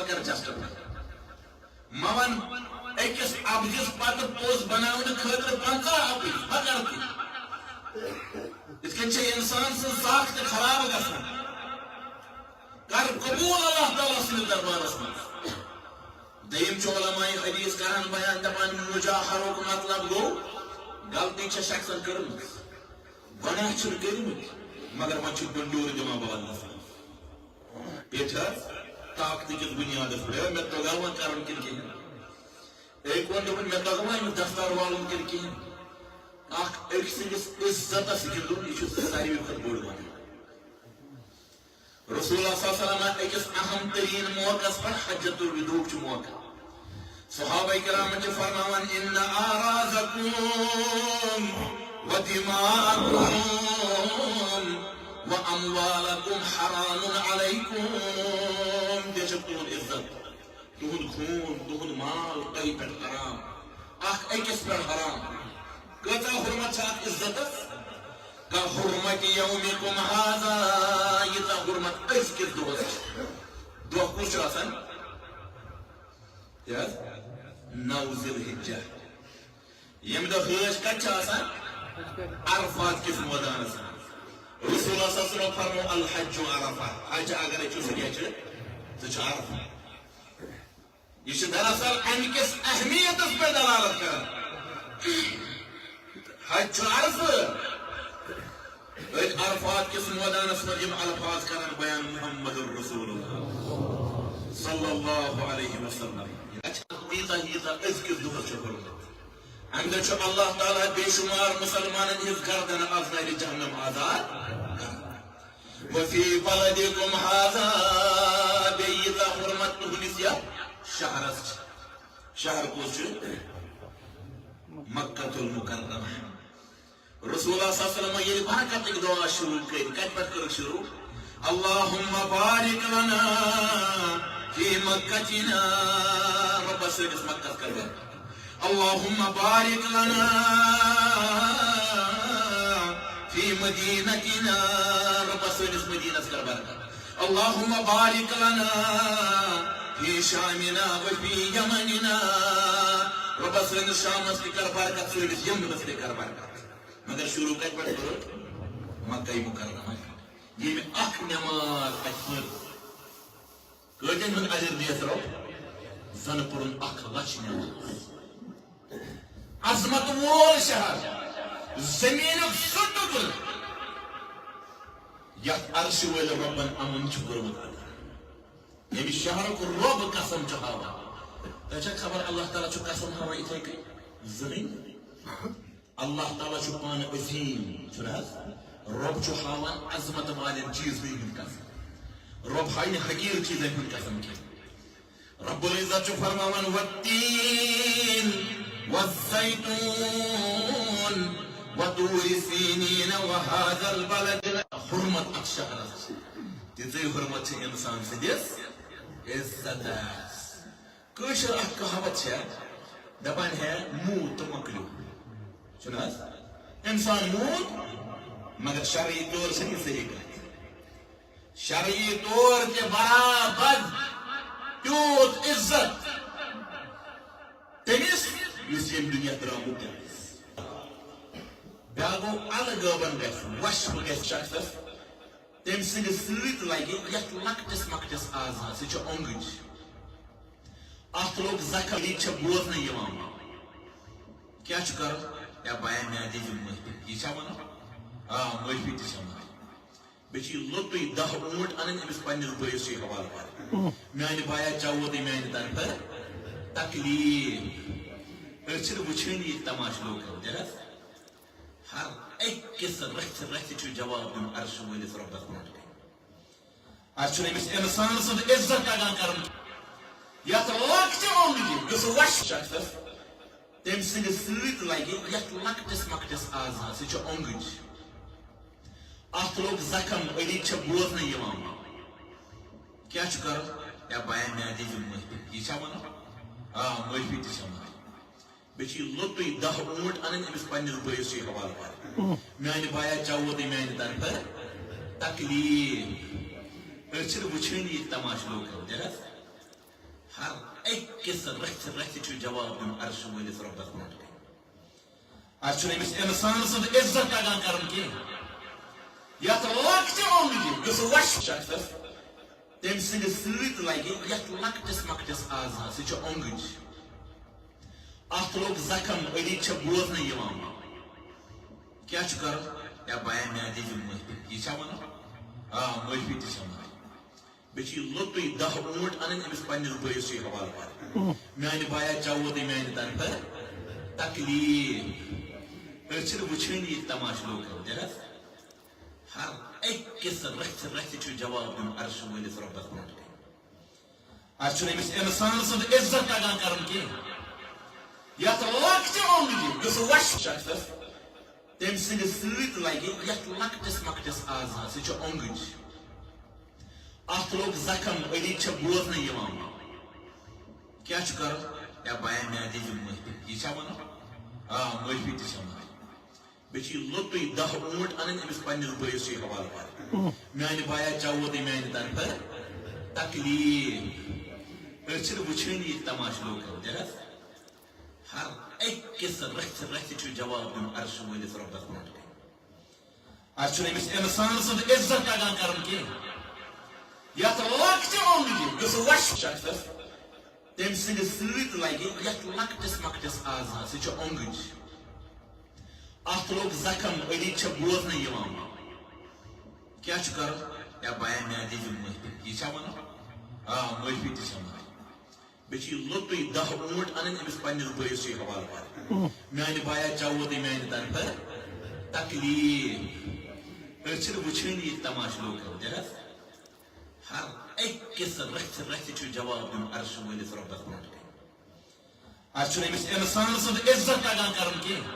کر جسٹفائی مون اکس ابدس پتہ پوز بنانے خاطر 50 ابد مگر اس کن انسان سن ساخت خراب گژھان کر قبول اللہ تعالیٰ سن دربارس من دیم علماء حدیث کران بیان دپان مجاہرک مطلب گو غلطی شخصن کرم گناہ کرمت مگر وہ گنڈور دما بدلس پیٹھا طاقت کس بنیاد پہ مے تگا وہ کرن کن کہین ایک ون دپن مے تگا وہ دفتر والن کن کہین اخ ایک سندس عزتس گندن یہ ساروی کھت بوڑ بات رسول اللہ صلی اللہ علیہ وسلم ایکس اہم ترین موقع پر حجۃ الوداع چھ موقع صحابہ کرام چھ فرماوان ان اعراضکم ودماءکم واموالکم حرام علیکم یہ تہذ عزت تہذ خون تہذ مال تہ پہ حرام اخ اکس پہ حرام کتا حرمت عزت کا حرمت یومکم هذا یہ حرمت ازکر دہس دہ کس آسان نو ذی الحجہ یم دہ حج کت آسان عرفات کس میدانس رسول اللہ صلی اللہ علیہ وسلم فرمو الحج عرفہ حج اگر سہ عرفہ یہ دراصل امہ کس اہمیت پہ دلالت کر حج عرفہ عرفات کس میدانس من الفاظ کران بیان محمد الرسول اللہ صلی اللہ علیہ وسلم تیتا ازکس دہس ام دہ اللہ تعالیٰ بے شمار مسلمان ہز گردن از نار جہنم آزاد وفی بلدکم هذا بیتا حرمت تہندس یتھ شہرس شہر کس مکہ المکرمہ رسول اللہ صلی اللہ علیہ وسلم یہ برکت دعا شروع کی کت پہ کر شروع اللہم بارک لنا فی مکتنا رب سرکس مکہ کر اللہم بارک لنا فی مدینتنا رب سرکس مدینہ کر برکت اللہم بارک لنا فی شامنا وفی یمننا رب سرکس شامس کر برکت سرکس یمنس کر برکت مگر شروع کت پہ مکہ مکرمہ یہ اخ نماز پھر کتن ہند اجر دیت رو زن پورن 1,00,000 نماز عظمت وول شہر زمین سہ ٹکر یت عرش ول ربن امن کورمت یمہ شہر رب قسم ہاوا تہ خبر اللہ تعالیٰ قسم ہاوا اتھے کن زمین اللہ تعالیٰ پان عظیم رب ہاوان عظمت والن چیزن ہند قسم رب ہائی حقیر چیزن ہند قسم کی رب العزت فرماوان والتین والزیتون وطور سینین وهذا البلد حرمت اک شہر تیزی حرمت انسان سدس عزت کشر اک کہاوت دپان ہے موت تو مکلو انسان موت مگر شرعی طور سے نہیں صحیح کر شرعی طور کے برابر تیوت عزت تمس اس دنیا درامت بیا گو الگابن وش گھس شخصس تم سندس ست لگہ یت لکٹس مکٹس آزاد سہ اونگج ات لوگ زخم یہ بوزن کیا کر یا بایا میں دی معافی یہ ون معافی تہ بیچ لوٹے 10 اونٹ ان امس پنس بٲیس حوالہ کر میانہ بایا چاو تھی میانہ طرف تکلیف أسۍ وچھان یہ تماش لوگ ہر أکِس رتھ رتھ جواب دن عرش وٲلِس رۄبس برونٛٹھ أمِس انسان سٕنٛز عزت تگان کرُن یتھ لۄکچہِ اونگجہِ یُس وش شخصس تم سندس ست لگہ یت لکٹس مکٹس آزاد سہ اونگج ات لوگ زخم أڑی بوزن کیا کر یا بایا میں دی معافی یہ ون معافی تہ بیچ لوٹے 10 اونٹ ان امس پنس بٲیس حوالہ کر میانہ بایا چاو تھی میانہ طرف تکلیف أسۍ وچھان یہ تماش لوگ ہر أکِس رٔژھِ چھُ جواب دیُن عرشہٕ وٲلِس رۄبس برونٛٹھ کَنہِ اَتھ چھُنہٕ أمِس اِنسان سُنٛد عزت تگان کرُن کینٛہہ یتھ لۄکچہِ اوٚنٛگجہِ یُس وَشہِ شخصس تٔمۍ سٕنٛدِ سۭتۍ لگہِ یتھ لۄکٹِس مۄکٹِس آزا سُہ چھُ اوٚنٛگٕج اتھ لوٚگ زخم أڑۍ چھِ بوزنہٕ یِوان کیٛاہ چھُ کرُن یا بایا مےٚ دِیِو معٲفی یہِ چھا ونان معٲفی تہِ چھِ ونان بیٚیہِ چھِ یہِ لوٚتُے 10 اوٗنٹ انٕنۍ أمِس پننِس بٲیِس چھِ حوالہٕ کرٕنۍ میانہِ بایا چاوو تۄہہِ میانہِ طرفہٕ تکلیٖف أسۍ چھِنہٕ وٕچھٲنی یہِ تماشہٕ لوٗکن تہِ ہر أکِس رٔژھِ چھُ جواب دیُن عرشہٕ وٲلِس رۄبس برونٛٹھ کَنہِ اَتھ چھُنہٕ أمِس اِنسان سُنٛد عزت تگان کرُن کینٛہہ یتھ لۄکچہِ اوٚنٛگجہِ یُس وَشہِ شخصس تٔمۍ سٕنٛدِ سۭتۍ لگہِ یتھ لۄکٹِس مۄکٹِس آزا سُہ چھُ اوٚنٛگٕج اتھ لوٚگ زخم أڑۍ چھِ بوزنہٕ یِوان کیٛاہ چھُ کرُن یا بایا مےٚ دِیِو معٲفی یہِ چھا ونان معٲفی تہِ چھِ ونان بیٚیہِ چھِ یہِ لوٚتُے 10 اوٗنٹ انٕنۍ أمِس پننِس بٲیِس چھِ حوالہٕ کرٕنۍ میانہِ بایا چاوو تۄہہِ میانہِ طرفہٕ تکلیٖف أسۍ چھِنہٕ وٕچھٲنی یہِ تماشہٕ لوٗکن تہِ ہر أکِس رٔژھِ چھُ جواب دیُن عرشہٕ وٲلِس رۄبس برونٛٹھ کَنہِ اَتھ چھُنہٕ أمِس اِنسان سُنٛد عزت تگان کرُن کینٛہہ یتھ لۄکچہِ اوٚنٛگجہِ یُس وَشہِ شخصس تٔمۍ سٕنٛدِ سۭتۍ لگہِ یتھ لۄکٹِس مۄکٹِس آزا سُہ چھُ اوٚنٛگٕج اتھ لوٚگ زخم أڑۍ چھِ بوزنہٕ یِوان کیٛاہ چھُ کرُن یا بایا مےٚ دِیِو معٲفی یہِ چھا ونان معٲفی تہِ چھِ ونان بیٚیہِ چھِ یہِ لوٚتُے 10 اوٗنٹ انٕنۍ أمِس پننِس بٲیِس چھِ حوالہٕ کرٕنۍ میانہِ بایا چاوو تۄہہِ میانہِ طرفہٕ تکلیٖف أسۍ چھِنہٕ وٕچھٲنی یہِ تماشہٕ لوٗکن تہِ ہر أکِس رٔژھِ چھُ جواب دیُن عرشہٕ وٲلِس رۄبس برونٛٹھ کَنہِ اَتھ چھُنہٕ أمِس اِنسان سُنٛد عزت تگان کرُن کینٛہہ